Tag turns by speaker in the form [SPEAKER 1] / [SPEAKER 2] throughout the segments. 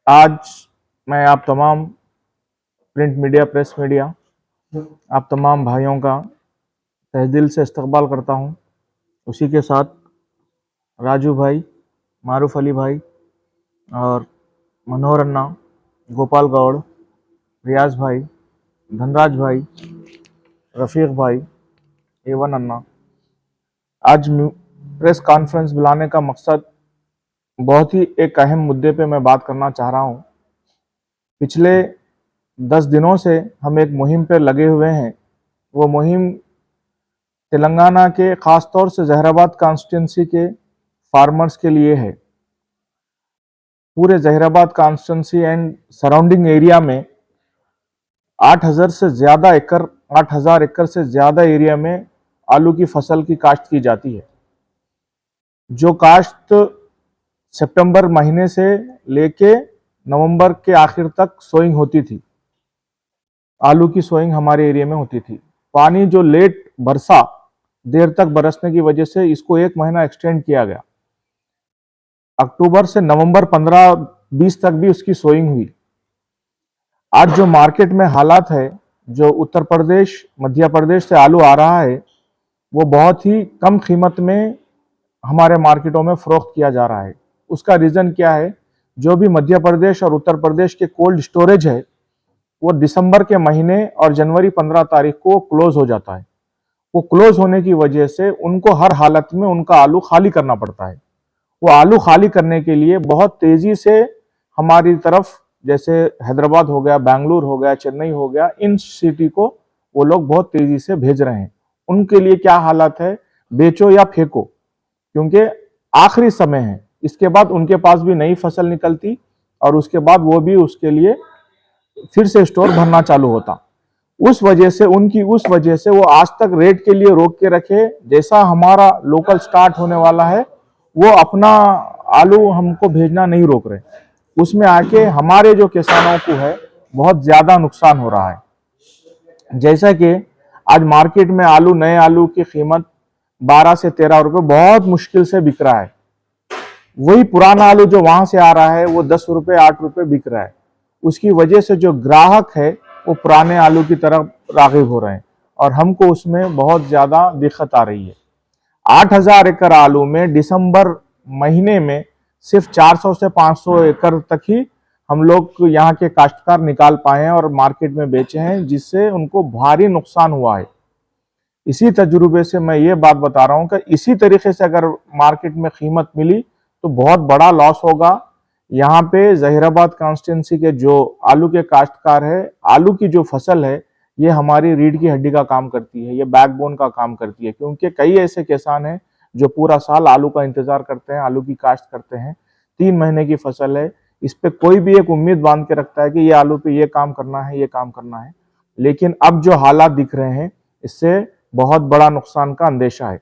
[SPEAKER 1] आज मैं आप तमाम प्रिंट मीडिया, प्रेस मीडिया, आप तमाम भाइयों का तहे दिल से इस्तकबाल करता हूं। उसी के साथ राजू भाई, मारूफ अली भाई और मनोहर अन्ना, गोपाल गौड़, रियाज भाई, धनराज भाई, रफ़ीक भाई, एवन अन्ना, आज प्रेस कॉन्फ्रेंस बुलाने का मकसद बहुत ही एक अहम मुद्दे पे मैं बात करना चाह रहा हूं। पिछले 10 दिनों से हम एक मुहिम पे लगे हुए हैं। वो मुहिम तेलंगाना के ख़ास तौर से जहराबाद कॉन्स्टिट्यूंसी के फार्मर्स के लिए है। पूरे Zaheerabad constituency and surrounding area में 8,000 एकड़ से ज़्यादा एरिया में आलू की फसल की काश्त की जाती है। जो काश्त सितंबर महीने से लेके नवंबर के आखिर तक सोइंग होती थी, आलू की सोइंग हमारे एरिया में होती थी। पानी जो लेट बरसा, देर तक बरसने की वजह से इसको 1 महीना एक्सटेंड किया गया। अक्टूबर से नवंबर 15-20 तक भी उसकी सोइंग हुई। आज जो मार्केट में हालात है, जो उत्तर प्रदेश, मध्य प्रदेश से आलू आ रहा है, वो बहुत ही कम कीमत में हमारे मार्केटों में फरोख्त किया जा रहा है। उसका रीज़न क्या है? जो भी मध्य प्रदेश और उत्तर प्रदेश के कोल्ड स्टोरेज है, वो दिसंबर के महीने और जनवरी 15 तारीख को क्लोज हो जाता है। वो क्लोज होने की वजह से उनको हर हालत में उनका आलू खाली करना पड़ता है। वो आलू खाली करने के लिए बहुत तेजी से हमारी तरफ, जैसे हैदराबाद हो गया, बेंगलुरु हो गया, चेन्नई हो गया, इन सिटी को वो लोग बहुत तेजी से भेज रहे हैं। उनके लिए क्या हालत है? बेचो या फेंको, क्योंकि आखिरी समय है। इसके बाद उनके पास भी नई फसल निकलती और उसके बाद वो भी उसके लिए फिर से स्टोर भरना चालू होता। उस वजह से वो आज तक रेट के लिए रोक के रखे। जैसा हमारा लोकल स्टार्ट होने वाला है, वो अपना आलू हमको भेजना नहीं रोक रहे। उसमें आके हमारे जो किसानों को है बहुत ज्यादा नुकसान हो रहा है। जैसा कि आज मार्केट में आलू, नए आलू की कीमत 12 से 13 रुपए बहुत मुश्किल से बिक रहा है। वही पुराना आलू जो वहां से आ रहा है वो 10 रुपए, 8 रुपए बिक रहा है। उसकी वजह से जो ग्राहक है वो पुराने आलू की तरफ राग़िब हो रहे हैं और हमको उसमें बहुत ज्यादा दिक्कत आ रही है। 8,000 एकड़ आलू में दिसंबर महीने में सिर्फ 400 से 500 एकड़ तक ही हम लोग यहाँ के काश्तकार निकाल पाए हैं और मार्केट में बेचे हैं, जिससे उनको भारी नुकसान हुआ है। इसी तजुर्बे से मैं ये बात बता रहा हूँ कि इसी तरीके से अगर मार्केट में कीमत मिली तो बहुत बड़ा लॉस होगा। यहाँ पे जहीराबाद कॉन्स्टिट्यूंसी के जो आलू के काश्तकार है, आलू की जो फसल है, ये हमारी रीढ़ की हड्डी का काम करती है, ये बैकबोन का काम करती है। क्योंकि कई ऐसे किसान हैं जो पूरा साल आलू का इंतजार करते हैं, आलू की काश्त करते हैं। 3 महीने की फसल है, इस पे कोई भी एक उम्मीद बांध के रखता है कि ये आलू पे ये काम करना है, ये काम करना है। लेकिन अब जो हालात दिख रहे हैं, इससे बहुत बड़ा नुकसान का अंदेशा है।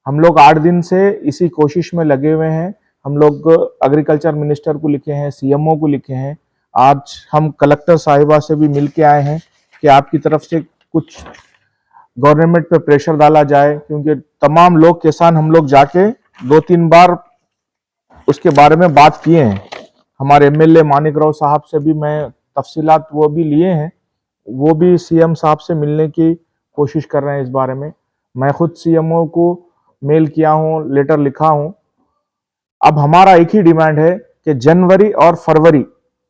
[SPEAKER 1] हम लोग 8 दिन से इसी कोशिश में लगे हुए हैं। हम लोग एग्रीकल्चर मिनिस्टर को लिखे हैं, सीएमओ को लिखे हैं। आज हम कलेक्टर साहिबा से भी मिल के आए हैं कि आपकी तरफ से कुछ गवर्नमेंट पे प्रेशर डाला जाए, क्योंकि तमाम लोग, किसान, हम लोग जाके 2-3 बार उसके बारे में बात किए हैं। हमारे एमएलए मानिक राव साहब से भी मैं तफसीलात वो भी लिए हैं। वो भी सीएम साहब से मिलने की कोशिश कर रहे हैं इस बारे में। मैं खुद सीएमओ को मेल किया हूँ, लेटर लिखा हूँ। अब हमारा एक ही डिमांड है कि जनवरी और फरवरी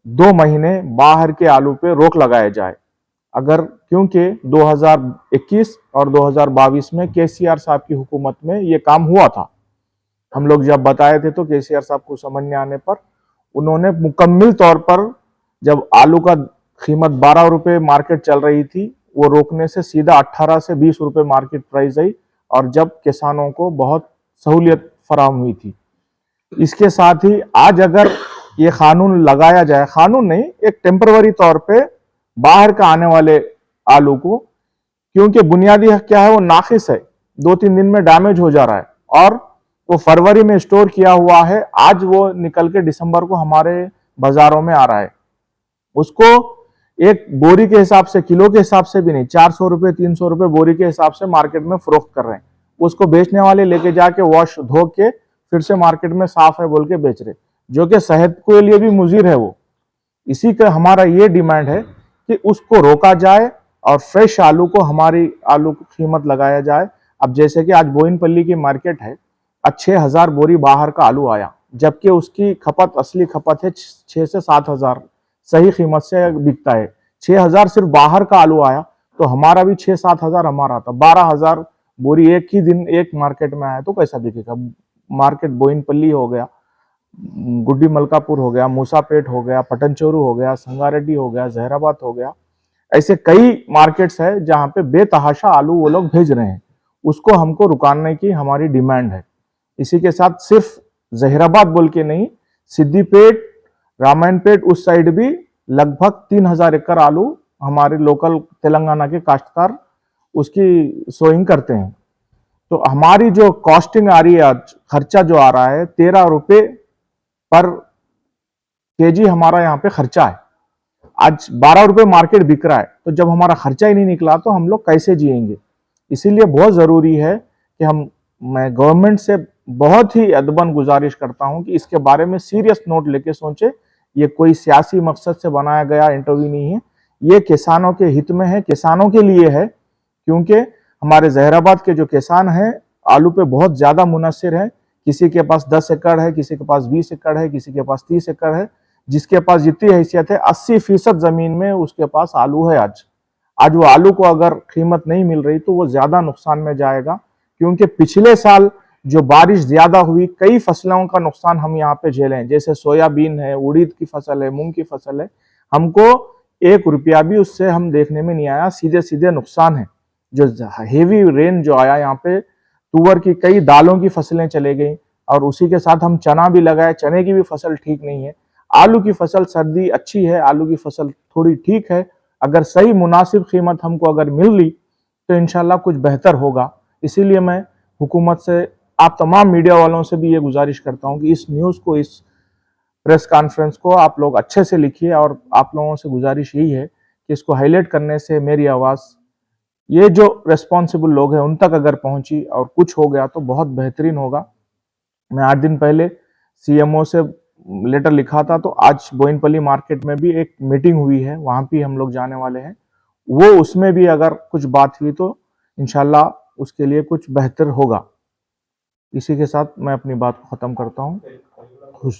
[SPEAKER 1] 2 महीने बाहर के आलू पे रोक लगाया जाए। अगर, क्योंकि 2021 और 2022 में केसीआर साहब की हुकूमत में ये काम हुआ था। हम लोग जब बताए थे तो केसीआर साहब को समझ में आने पर उन्होंने मुकम्मल तौर पर, जब आलू का कीमत 12 रुपए मार्केट चल रही थी, वो रोकने से सीधा 18 से 20 रुपए मार्केट प्राइस आई और जब किसानों को बहुत सहूलियत फराहम हुई थी। इसके साथ ही आज अगर ये कानून लगाया जाए, कानून नहीं, एक टेम्पररी तौर पे बाहर का आने वाले आलू को, क्योंकि बुनियादी हक क्या है, वो नाकिस है, 2-3 दिन में डैमेज हो जा रहा है और वो फरवरी में स्टोर किया हुआ है, आज वो निकल के दिसंबर को हमारे बाजारों में आ रहा है। उसको एक बोरी के हिसाब से, किलो के हिसाब से भी नहीं, 400 रुपए, 300 रुपए बोरी के हिसाब से मार्केट में फरोख्त कर रहे हैं। उसको बेचने वाले लेके जाके वॉश धो के फिर से मार्केट में साफ है बोल के बेच रहे। जो कि सेहत के लिए भी मुजीर है। वो इसी का हमारा ये डिमांड है कि उसको रोका जाए और फ्रेश आलू को, हमारी आलू की कीमत लगाया जाए। अब जैसे कि आज बोयनपल्ली की मार्केट है, 6,000 बोरी बाहर का आलू आया, जबकि उसकी खपत, असली खपत है 6 से 7,000 सही कीमत से बिकता है। 6,000 सिर्फ बाहर का आलू आया, तो हमारा भी 6-7 हजार हमारा था। 12,000 बोरी एक ही दिन एक मार्केट में आया, तो कैसा दिखेगा। मार्केट बोयनपल्ली हो गया, गुड्डी मलकापुर हो गया, मूसापेट हो गया, पटनचोरू हो गया, संगारेड्डी हो गया, जहराबाद हो गया, ऐसे कई मार्केट्स है जहां पे बेतहाशा आलू वो लोग भेज रहे हैं। उसको हमको रुकाने की हमारी डिमांड है। इसी के साथ सिर्फ जहराबाद बोल के नहीं, सिद्दीपेट, रामायणपेट उस साइड भी लगभग 3,000 एकड़ आलू हमारे लोकल तेलंगाना के काश्तकार उसकी सोइंग करते हैं। तो हमारी जो कॉस्टिंग आ रही है, आज खर्चा जो आ रहा है 13 रुपए पर केजी हमारा यहाँ पे खर्चा है। आज 12 रुपए मार्केट बिक रहा है, तो जब हमारा खर्चा ही नहीं निकला तो हम लोग कैसे जिएंगे। इसीलिए बहुत जरूरी है कि मैं गवर्नमेंट से बहुत ही अदबन गुजारिश करता हूं कि इसके बारे में सीरियस नोट लेके सोचे। ये कोई सियासी मकसद से बनाया गया इंटरव्यू नहीं है, ये किसानों के हित में है, किसानों के लिए है। क्योंकि हमारे जहराबाद के जो किसान हैं आलू पे बहुत ज्यादा मुनस्सिर है। किसी के पास 10 एकड़ है, किसी के पास 20 एकड़ है, किसी के पास 30 एकड़ है। जिसके पास जितनी हैसियत है, 80% जमीन में उसके पास आलू है। आज वो आलू को अगर कीमत नहीं मिल रही तो वो ज्यादा नुकसान में जाएगा। क्योंकि पिछले साल जो बारिश ज्यादा हुई, कई फसलों का नुकसान हम यहाँ पे झेले हैं। जैसे सोयाबीन है, उड़ीद की फसल है, मूंग की फसल है, हमको 1 रुपया भी उससे हम देखने में नहीं आया, सीधे सीधे नुकसान है। जो हेवी रेन जो आया यहाँ पे, तुअर की कई दालों की फसलें चले गई, और उसी के साथ हम चना भी लगाए, चने की भी फसल ठीक नहीं है। आलू की फसल सर्दी अच्छी है, आलू की फसल थोड़ी ठीक है। अगर सही मुनासिब कीमत हमको अगर मिल ली तो इंशाल्लाह कुछ बेहतर होगा। इसीलिए मैं हुकूमत से, आप तमाम मीडिया वालों से भी ये गुजारिश करता हूं कि इस न्यूज़ को, इस प्रेस कॉन्फ्रेंस को आप लोग अच्छे से लिखिए। और आप लोगों से गुजारिश यही है कि इसको हाईलाइट करने से मेरी आवाज़, ये जो रेस्पॉन्सिबल लोग हैं, उन तक अगर पहुंची और कुछ हो गया तो बहुत बेहतरीन होगा। मैं 8 दिन पहले सीएमओ से लेटर लिखा था, तो आज बोयनपल्ली मार्केट में भी एक मीटिंग हुई है, वहां भी हम लोग जाने वाले हैं। वो उसमें भी अगर कुछ बात हुई तो इंशाल्लाह उसके लिए कुछ बेहतर होगा। इसी के साथ मैं अपनी बात को खत्म करता हूँ। खुश।